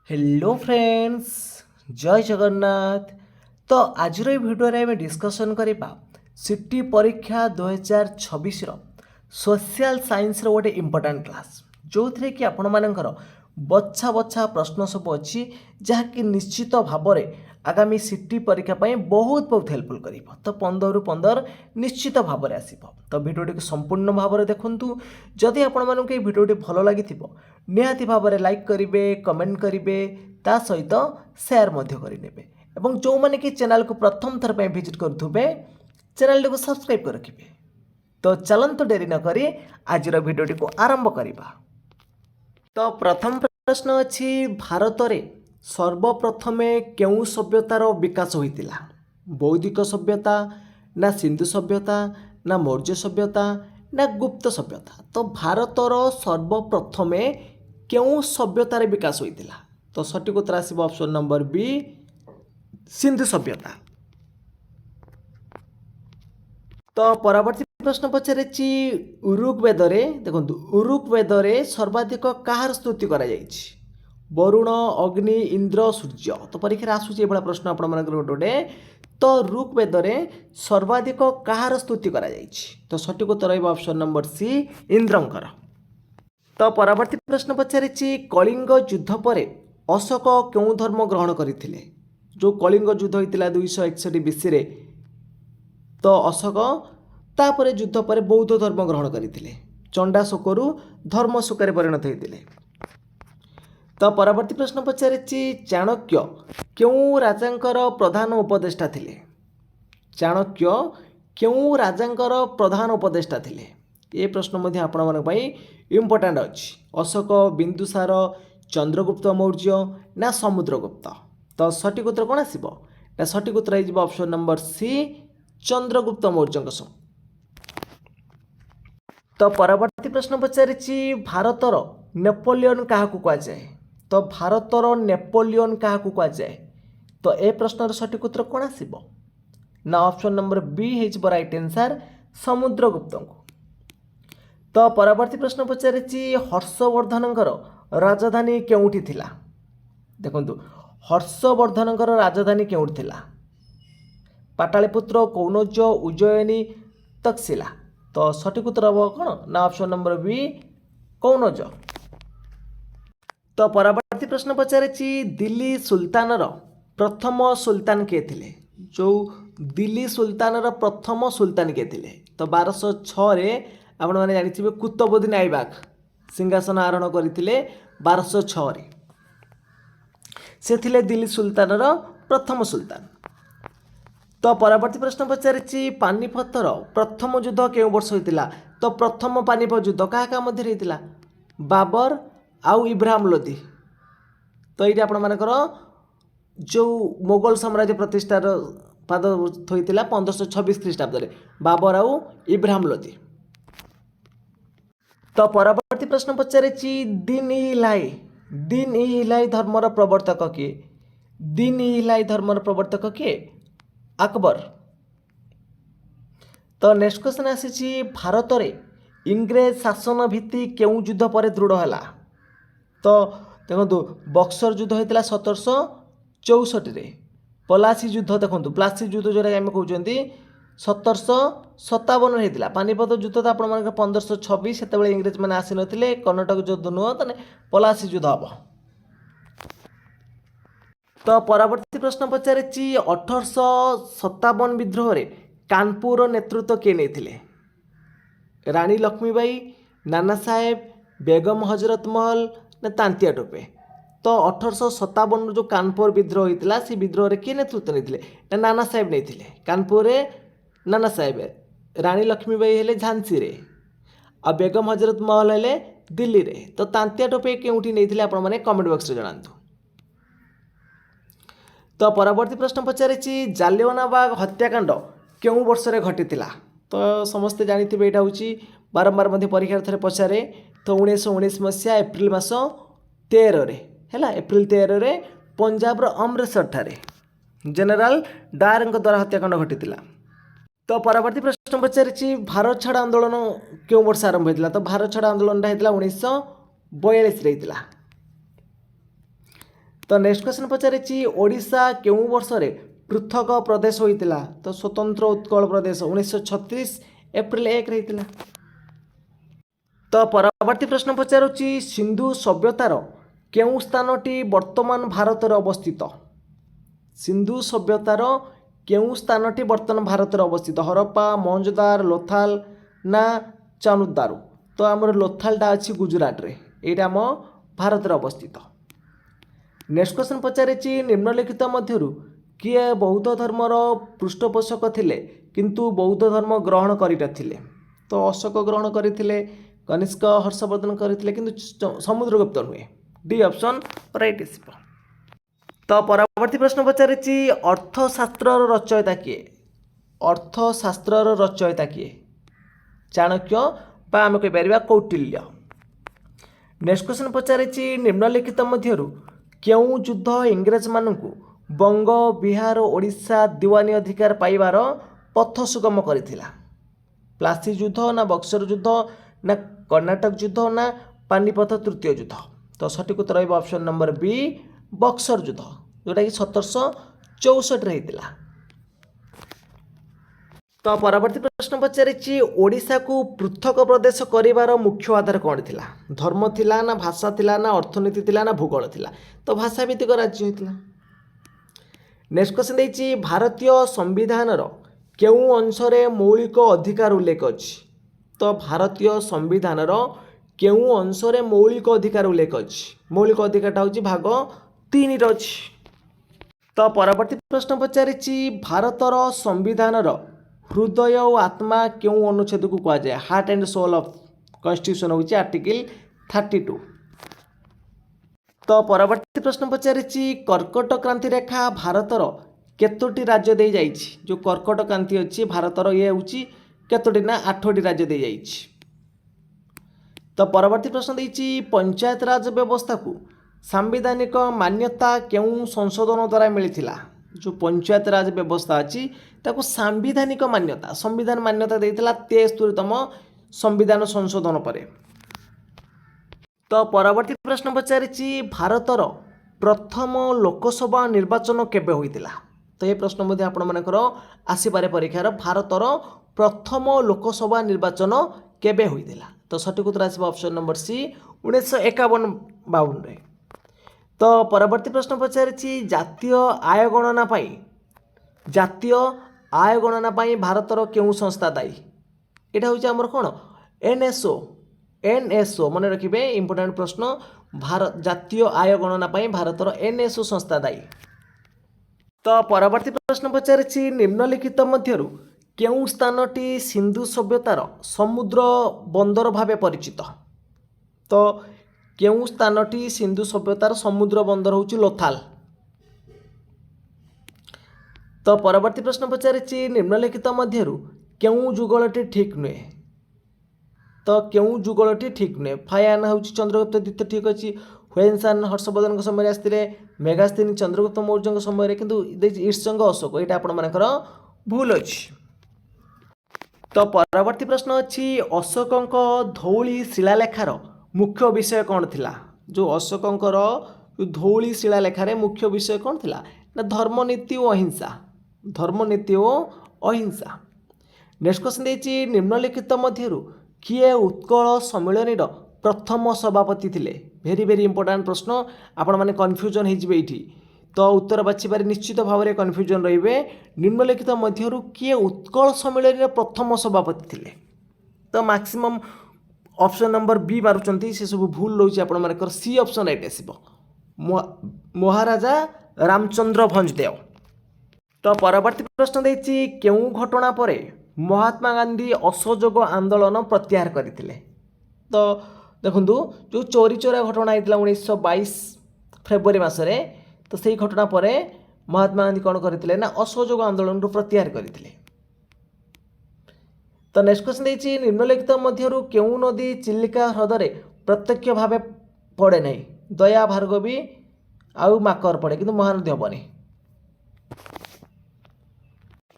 Hello friends, जय जगन्नाथ। तो आज भिडियो आम डिस्कसन करवा सिटी परीक्षा 2026 सोशल साइंस गोटे इंपोर्टाट क्लास जो थे कि आपण मानकर बछा बछा प्रश्न सब अच्छी जहाँकि निश्चित भाव में आगामी सिटी परीक्षा बहुत बहुत हेल्पफुल कर तो 15 ରୁ 15 निश्चित भाव में आसो। तो भिडियोटी संपूर्ण भाव में देखूँ जदि आपण मानक भिडियोटी भल लगी निहाती भाव में लाइक करेंगे, कमेंट करेंगे, ता सहित सेयार करेंगे और जो मैंने कि चैनल को प्रथम थर पर विजिट करुवे चैनल को सब्सक्राइब कर रखिए। तो चलतु डेरी नक आज भिडियोटी को आरंभ करवा। तो प्रथम प्रश्न अच्छी भारत में सर्वप्रथमे केउं सभ्यतार विकास होइतिला? बौद्धिक सभ्यता ना सिंधु सभ्यता ना मौर्य सभ्यता ना गुप्त सभ्यता? तो भारतर सर्वप्रथमे केउं सभ्यतार विकास होइतिला? तो सठिक उत्तर आसिबो ऑप्शन नंबर बी, सिंधु सभ्यता। तो परवर्ती प्रश्न पचारिछि ऋग्वेदरे देखो ऋग्वेदरे सर्वाधिक कहार स्तुति करा जाइछि? वरुण, अग्नि, इंद्र, सूर्य? तो परीक्षा आसूची एभला प्रश्न आपण मानकर गोटे तो ऋग्वेदरे सर्वाधिक कहार स्तुति करा जाइछि? तो सठिक उत्तर रहइबो ऑप्शन नंबर सी, इंद्रंकर। तो परवर्ती प्रश्न पचारिछि कलिंग युद्ध पर अशोक केउं धर्म ग्रहण करथिले? जो कलिंग युद्ध होइतिला 261 बीसी रे, तो अशोक तापर युद्ध पर बौद्ध धर्म ग्रहण करथिले। चंडाशोकरू धर्मशोक परिणत होइतिले। तो परवर्ती प्रश्न पचारिछि चाणक्य केउं राजांकर प्रधान उपदेष्टा थिले? चाणक्य केउं राजांकर प्रधान उपदेष्टा थिले? ये प्रश्न मध्य आपण मन पई इंपोर्टेंट अछि। अशोक, बिंदुसार, चंद्रगुप्त मौर्य ना समुद्रगुप्त? तो सठिक उत्तर कोन आसीबो? ना सठिक उत्तर आइबो option number C, Chandragupta Maurya. तो परवर्ती प्रश्न पचारिछि भारतर नेपोलियन क्या कह जाए? तो भारतर नेपोलियन क्या कह जाए? तो ए प्रश्न सठिक उत्तर कौन आसीबो? ना ऑप्शन नंबर बी है राइट आंसर, समुद्रगुप्त को। तो परवर्ती प्रश्न पचारिछि हर्षवर्धनकर राजधानी केउठी थिला? देखंतु हर्षवर्धनकर राजधानी केउठी थिला? पाटलिपुत्र, कौनौज, उज्जयिनी, तक्षशिला? तो सठिक उत्तर हम कौन? ना ऑप्शन नंबर बी, कौनौज। तो परवर्ती प्रश्न पचारिछि दिल्ली सुल्तानर प्रथम सुल्तान किए थिले? जो दिल्ली सुल्तानर प्रथम सुल्तान किए थिले? तो 1206 रे आपण माने जानिथिबे कुतुबुद्दीन ऐबक सिंहासन आरोहण करथिले 1206 रे। से थिले दिल्ली सुल्तानर प्रथम सुल्तान। तो परवर्ती प्रश्न पचारिछि पानीपतर प्रथम युद्ध केउं वर्ष होइतिला? तो प्रथम पानीपत युद्ध क्या मध्य होइतिला? बाबर आउ इब्राहिम लोदी। तो ये आपण मानकर जो मोगल साम्राज्य प्रतिष्ठार पाद थोइतिला 1526 ख्रीष्टाब्द रे बाबर आउ इब्राहिम लोदी। तो परवर्ती प्रश्न पचारिछि दीन ई इलाही धर्मर प्रवर्तक किए? दीन ई इलाही धर्मर प्रवर्तक किए? अकबर। तो नेक्स्ट क्वेश्चन आसी भारत में इंग्रेज शासन भित्ति केउं युद्ध पर दृढ़ है? तो देखो बक्सर युद्ध होता 1764 रे। पलासी युद्ध देखो प्लासी युद्ध जो आम कहते 1757 होता। पानीपत युद्ध तो आप 1526 से इंग्रेज मैंने आसी नथिले। कर्णाटक युद्ध नुह तो पलासी युद्ध हम। तो परवर्ती प्रश्न पचारिछि 1857 विद्रोह रे कानपुर नेतृत्व किए नहीं? रानी लक्ष्मीबाई, नाना साहेब, बेगम हजरत महल ना तांतिया टोपे? तो 1857 जो कानपुर विद्रोह होता से विद्रोह रे किए नेतृत्व नहीं? नाना साहेब नहीं। कानपुर रे नाना साहेब, रानी लक्ष्मीबाई हेले झांसी रे, आ बेगम हजरत महल हेले दिल्ली रे। तो तांतिया टोपे केउठी नहीं आपण माने कमेंट बॉक्स रे जणांतु। तो परवर्ती प्रश्न पचारिछि जालियानवाला हत्याकांड केउं वर्ष रे घटितिला? तो समस्ते जानिथिबे एटा होची बारंबार मध्य परीक्षा रे पचारे। तो 1919 मसीहा एप्रिल मास 13 रे हैला, एप्रिल 13 रे पंजाब रो अमृतसर ठारे जनरल डायर द्वारा हत्याकांड घटितिला। तो परवर्ती प्रश्न पचारिछि भारत छाड़ आंदोलन केउं वर्ष आरंभ होइतिला? तो भारत छाड़ आंदोलन हेतिला 1942 रे हेतिला। तो नेक्स्ट क्वेश्चन पचारिछि ओडिशा केउं वर्ष रे पृथक प्रदेश होइतिला तो स्वतंत्र उत्कल प्रदेश 1936 एप्रिल 1 रहितिला। तो परवर्ती प्रश्न पचारुछि सिंधु सभ्यतार केउं स्थानटी वर्तमान भारत रे अवस्थित। सिंधु सभ्यतार केउं स्थानटी वर्तमान भारत रे अवस्थित हरप्पा मोहनजोदार लोथाल ना चानुदारो। तो आमर लोथालटा अच्छी गुजरात रे एटा आम भारत रे अवस्थित। नेक्स्ट क्वेश्चन पचारिछि निम्नलिखित मध्यरु किए बौद्ध धर्मर पृष्ठपोषक थिले किंतु बौद्ध धर्म ग्रहण करिनथिले। तो अशोक ग्रहण करथिले कनिष्क हर्षवर्धन करथिले किंतु समुद्रगुप्त नुहे। डी ऑप्शन राइट आसीबो। तो परवर्ती प्रश्न पचारिछि अर्थशास्त्रर रचयिता किए। अर्थशास्त्रर रचयिता किए चाणक्य बा आम कहिपारिबा कौटिल्य। नेक्स्ट क्वेश्चन पचारिछि निम्नलिखित मध्यरु केउं युद्ध इंग्रेज मानकु बंग बिहार ओडिशा दिवानी अधिकार पाइबार पथ सुगम करिथिला। प्लासी युद्ध ना बक्सर युद्ध ना कर्नाटक युद्ध ना पानीपत तृतीय युद्ध। तो सठिक उत्तर रहिबो ऑप्शन नंबर बी बक्सर युद्ध जोटा कि 1764 रहितिला। तो परवर्ती प्रश्न पचारिछि ओडिशा को पृथक प्रदेश करिवार मुख्य आधार कौन थिला। धर्म थिला ना भाषा थिला ना अर्थनीति थिला ना भूगोल थिला। तो भाषा भित्तिक राज्य होइतिला। नेक्स्ट क्वेश्चन देछि भारतीय संविधानर केउं अंशरे मौलिक अधिकार उल्लेख अछि। तो भारतीय संविधानर केउं अंशरे मौलिक अधिकार उल्लेख अछि। मौलिक अधिकारटा होछि भाग 3 रो अछि। तो परवर्ती प्रश्न पचारिछि भारतर संविधानर हृदय और आत्मा केउं अनुच्छेद को कहा जाए। Heart and soul of constitution होछि आर्टिकल 32। तो परवर्ती प्रश्न पचारिछि कर्कट क्रांति रेखा भारतर केतोटी राज्य दे जाइछि। जो कर्कट क्रांति अछि भारतर ये होछि केतोटी ना 8टी राज्य दे जाइछि। तो परवर्ती प्रश्न देछि पंचायत राज व्यवस्था को सांविधानिक मान्यता केउं संशोधन द्वारा मिलिथिला। जो पंचायत राज व्यवस्था अछि ताको सांविधानिक मान्यता संविधान मान्यता देइथिला 73तम संविधान संशोधन परे। तो परवर्ती प्रश्न पचारिछि भारतर प्रथम लोकसभा निर्वाचन केबे होइतिला। तो ये प्रश्न मध्ये आपण मानकर आसीपारे परीक्षार भारतर प्रथम लोकसभा निर्वाचन केबे होइतिला। तो सठिक उत्तर आसीबो ऑप्शन नंबर सी 1951-52 रे। तो परवर्ती प्रश्न पचारिछि जातीय आय गणना पाई भारतर केउं संस्था दायी। एटा होछि हमर कोन एनएसओ मन रखिबे इंपोर्टेंट प्रश्न। भारत जातीय आय गणना पाई भारतर एनएसओ संस्था दायी। तो परवर्ती प्रश्न पचारिछि निम्नलिखित मध्यरु केउं स्थानटी सिंधु सभ्यतार समुद्र बंदर भावे परिचित। तो केउं स्थानटी सिंधु सभ्यतार समुद्र बंदर होछि लोथाल। तो परवर्ती प्रश्न पचारिछि निम्नलिखित मध्यरु केउं जुगलटी ठीक नुहे। तो केउं जुगलटी ठीक नुहे। फायान होछि चंद्रगुप्त द्वितीय ठीक अछि। हुएनसान हर्षवर्धन समय आस्थिले मेघास्थिनी चंद्रगुप्त मौर्य समय किंतु ईर्ष्यंग अशोक एटा आपण मानकर भूल अछि। तो परवर्ती प्रश्न अछि अशोकंक धौली शिलालेखार मुख्य विषय कौन थिला। जो अशोकंकर धौली शिलालेखार मुख्य विषय कौन थिला ना धर्मनीति और अहिंसा। धर्मनीति और अहिंसा। नेक्स्ट क्वेश्चन देछि निम्नलिखित मध्यरु किए उत्कल सम्मेलनीर प्रथम सभापति थिले। वेरी वेरी इंपोर्टेंट प्रश्न आपण माने कन्फ्यूजन हो जिवे एठी। तो उत्तर बाछिबारे निश्चित भाव में कन्फ्यूजन रहिबे। निम्नलिखित मध्यरु किए उत्कल सम्मेलनीर प्रथम सभापति थिले। तो मैक्सिमम ऑप्शन नंबर बी मारुचंती से सब भूल रोचे आपण मानकर सी ऑप्शन राइट आसीबो महाराजा रामचंद्र भंजदेव। तो परवर्ती प्रश्न देछि केउं घटना परे महात्मा गांधी असहयोग आंदोलन प्रत्याहार करथिले। तो देखंतु जो चोरी चोरा घटना होइतिला 1922 फेब्रुआरी मासरे। तो सेही घटना परे महात्मा गांधी कौन करथिले ना असहयोग आंदोलन प्रत्याहार करथिले। तो नेक्स्ट क्वेश्चन देछि निम्नलिखित मध्यरु केउं नदी चिलिका ह्रदरे प्रत्यक्ष भावे पड़े नहीं। दया भार्गवी आउ माकर पड़े किंतु महानदी हेबनी।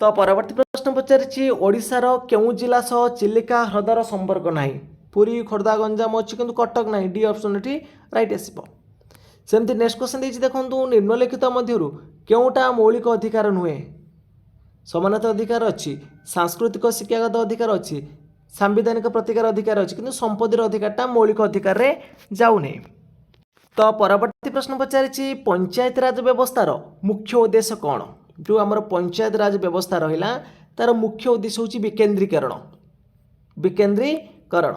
तो परवर्ती प्रश्न पचारिछि ओडिशार केउं जिला सह चिलिका ह्रदर संपर्क नाही। पुरी खोर्धा गंजाम अछि किंतु कटक नाही। डी ऑप्शन एठी राइट आसीबो। सेमती नेक्स्ट क्वेश्चन देछि देखंतु निम्नलिखित मध्यरु केउटा मौलिक अधिकार नुहे समानता अधिकार अच्छी सांस्कृतिक शिक्षागत अधिकार अच्छी सांविधानिक प्रतिकार अधिकार अच्छी किंतु संपत्तिर अधिकारटा मौलिक अधिकार रे जाउने। तो परवर्ती प्रश्न पचारि पंचायत राज व्यवस्थार मुख्य उद्देश्य कौन जो आमर पंचायत राज व्यवस्था रहा तार मुख्य उद्देश्य हूँ विकेन्द्रीकरण विकेन्द्रीकरण।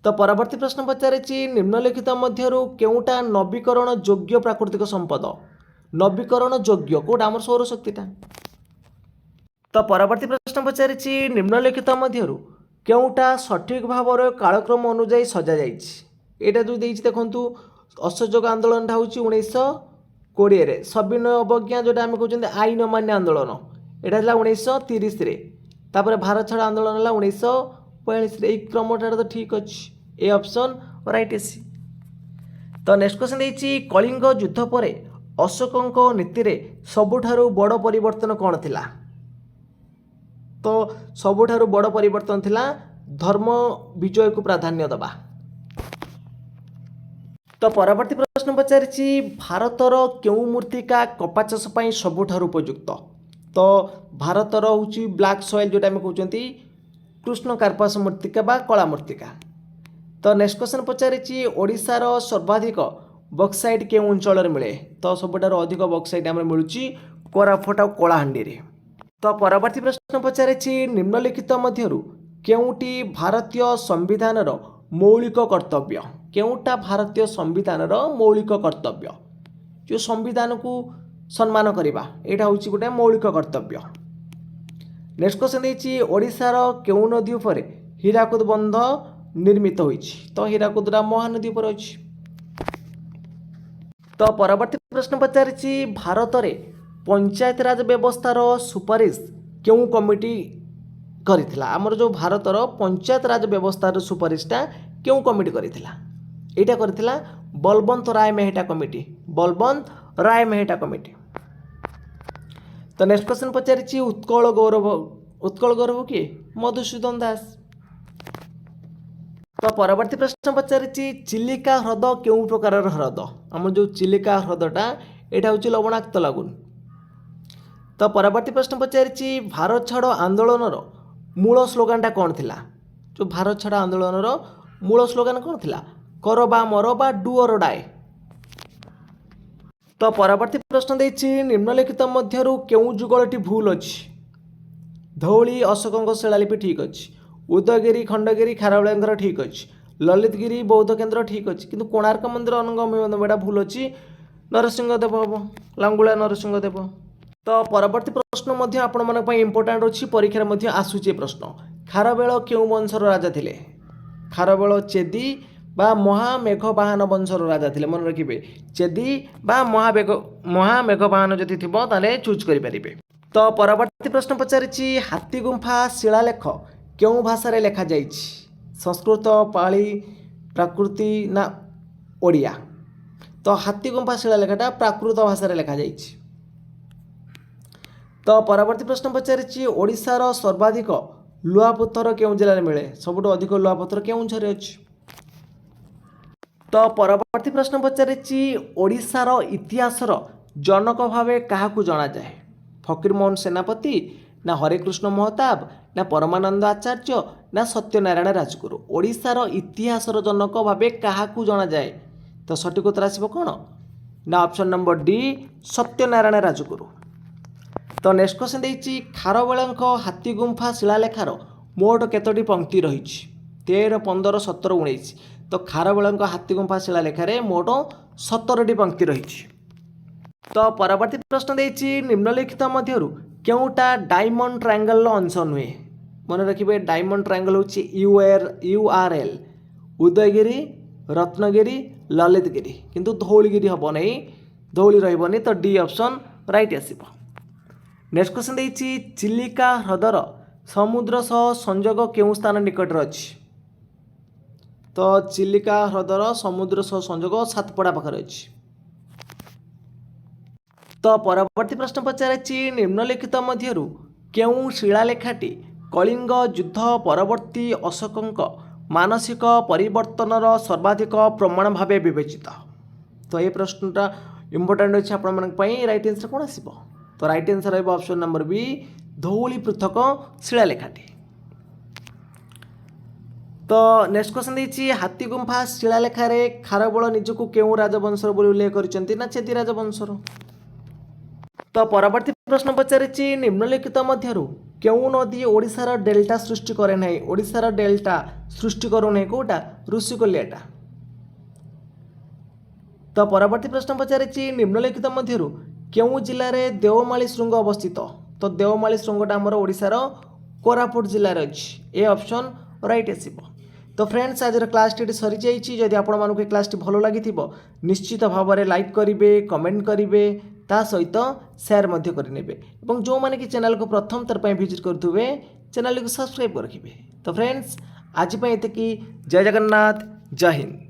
तो परवर्ती प्रश्न पचारि निम्नलिखित मध्यरु केउटा नवीकरण योग्य प्राकृतिक संपद नवीकरण योग्य कोटा आमर सौरशक्तिटा। तो परवर्ती प्रश्न पचारि निम्नलिखित मध्यरु केउटा सठिक भाव कालक्रम अनुଯାୟୀ सजा जाइछि एटा जो देइछि देखंतु असहयोग आंदोलन हूँ 1920 सविनय अवज्ञा जोटा आम कहते आईन अमान्य आंदोलन यहाँ है 1930 तापर भारत छाड़ आंदोलन है 1942 यही क्रमटा तो ठीक अच्छे ए ऑप्शन राइट एसी। तो नेक्स्ट क्वेश्चन देइछि कलिंग युद्ध पर अशोक नीति रे सबुठारु बड़ परिवर्तन कौन थिला तो सबुठारु बड़ परिवर्तन थिला धर्म विजय को प्राधान्य दबा। तो परवर्ती प्रश्न पचारि भारतर केउ मूर्तिका कपा चाष सबुठारु उपयुक्त तो भारतर हूँ ब्लैक सॉइल जोटा आम कहते कृष्ण कार्पास मूर्तिका बा कला मूर्तिका। तो नेक्स्ट क्वेश्चन पचारि ओडिशार सर्वाधिक बक्साइट केउ अंचल मिले तो सबुठारु अधिक बक्साइट आम मिलूँ कोरापुट और कलाहांडी रे। तो परवर्ती प्रश्न पचारि निम्नलिखित मध्यरु केउटी भारतीय संविधानर मौलिक कर्तव्य केउटा भारतीय संविधानर मौलिक कर्तव्य जो संविधान को सम्मान करवा यहाँ हूँ गोटे मौलिक कर्तव्य। नेक्स्ट क्वेश्चन देइछि ओडिशार केउ नदी उपर हीराकुद बंध निर्मित होइछि तो हीराकुदरा महानदी उपर अछि। तो परवर्ती प्रश्न पचारि भारत रे पंचायत राज व्यवस्थार सुपारिश केउ कमिटी करिथिला आमर जो भारतर पंचायत राज व्यवस्थार सुपारिशटा केउ कमिटी करिथिला एटा करिथिला बलवंत राय मेहटा कमिटी बलवंत राय मेहटा कमिटी। तो नेक्स्ट क्वेश्चन पचारि उत्कल गौरव किए मधुसूदन दास। तो परवर्ती प्रश्न पचारि चिलिका ह्रद केउ प्रकार ह्रद आम जो चिलिका ह्रदटा एटा हूँ लवणाक्त लागुन। तो परवर्ती प्रश्न पचारि भारत छाड़ आंदोलन मूल स्लोगानटा कौन थिला जो भारत छाड़ आंदोलन मूल स्लोगान कौन थिला कर बा मर बा डू और डाई। तो परवर्ती प्रश्न देइछि निम्नलिखित मध्यरु केउ जुगलटी भूल अछि धौली अशोक शिलालिपि ठीक अच्छी उदयगिरी खंडगिरी खारबेलंकर ठीक अच्छी ललितगिरी बौद्ध केन्द्र ठीक अच्छी किंतु कोणार्क मंदिर अनंग बेड़ा भूल अच्छी नरसिंहदेव हम लांगुला नरसिंहदेव। तो परवर्ती प्रश्न मध्य आपण मन इंपोर्टाट अच्छी परीक्षा आसूचे प्रश्न खारबेल केउ वंशर राजा थिले खारबेल चेदी बा महामेघवाहन वंशर राजा थिले मन रखिबे चेदी बा महामेघवाहन जदि थिबो ताले चूज करि परिबे। तो परवर्ती प्रश्न पचारि हाथी गुंफा शिलालेख केउ भाषा रे लेखा जाइछि संस्कृत पाली प्राकृति ना ओडिया तो हाथी गुंफा शिलालेखटा प्राकृत भाषा रे लेखा जाइछि। तो परवर्ती प्रश्न पचारि ओडिशार सर्वाधिक लुहापत्थर केउ जिले में मिले सबुठ अधिक लुहापत्थर केउंझर अछि। तो परवर्ती प्रश्न पचारि ओडिशार इतिहासर जनक भावे काहाकू जना जाए फकीरमोहन सेनापति ना हरेकृष्ण महताब ना परमानंद आचार्य ना सत्यनारायण राजगुरु ओडिशार इतिहासर जनक भावे काहाकू जना जाए तो सठिक उत्तर आसिबो कोन ना option number D Satyanarayan Rajguru. तो नेक्स्ट क्वेश्चन देइछि खारबेलंक हाथी गुंफा शिलालेखार मोट केतोटी पंक्ति रहिछि 13 15 17 19 तो खारबेलंक हाथी गुंफा शिलालेखारे मोट 17टी पंक्ति रहिछि। तो परवर्ती प्रश्न देइछि निम्नलिखित मध्यरु केउटा डायमंड ट्रायंगल अंश नुहे मन रखिबे डायमंड ट्रायंगल होछि URL उदयगिरी रत्नगिरी ललितगिरी किंतु धौलगिरी हम नहीं धौली रही तो डी ऑप्शन राइट आसिबो। नेक्स्ट क्वेश्चन देइछि चिलिका ह्रदर समुद्र सह संजोग केउ स्थान निकट अछि तो चिलिका ह्रदर समुद्र सह संजोग सातपड़ा पाखरे अछि। तो परवर्ती प्रश्न पचारि निम्नलिखित मध्यरु केउ शिलालेखाटी कलिंग युद्ध परवर्ती अशोकଙ୍କ मानसिक परिवर्तनर सर्वाधिक प्रमाण भावे विवेचित तो ये प्रश्नटा इंपोर्टेंट अच्छे आपण रईट आंसर कौन आसो तो रईट आंसर रही ऑप्शन नंबर बी धौली पृथक शिलालेखाटी। तो नेक्स्ट क्वेश्चन देखिए हाथी गुंफा शिलालेखार खारबल निजक क्यों राजवंशर बोली उल्लेख कर चेदी राजवंशर। तो परवर्ती प्रश्न पचारि निम्नलिखित मध्यरु क्यों नदी ओडिशार डेल्टा सृष्टि करे नहीं ओडिशार डेल्टा सृष्टि करू नहीं कोटा ऋषिकोलियाटा। तो परवर्ती प्रश्न पचारि निम्नलिखित मध्यरु क्यों जिले में देवमाली श्रृंग अवस्थित तो देवमाली श्रृंगटा आमर ओडिशार कोरापुट जिले अच्छी ए ऑप्शन राइट आसीबो। तो फ्रेंड्स आज क्लास टी सरी जाइए जदि आपण मानक क्लास भल लगी निश्चित भाव में लाइक करेंगे कमेंट करेंगे ता सहित शेयर करेंगे और जो मैंने कि चैनल को प्रथम थर विजिट करुवे चैनल को सब्सक्राइब रखिए। तो फ्रेंड्स आज ये जय जगन्नाथ जय हिंद।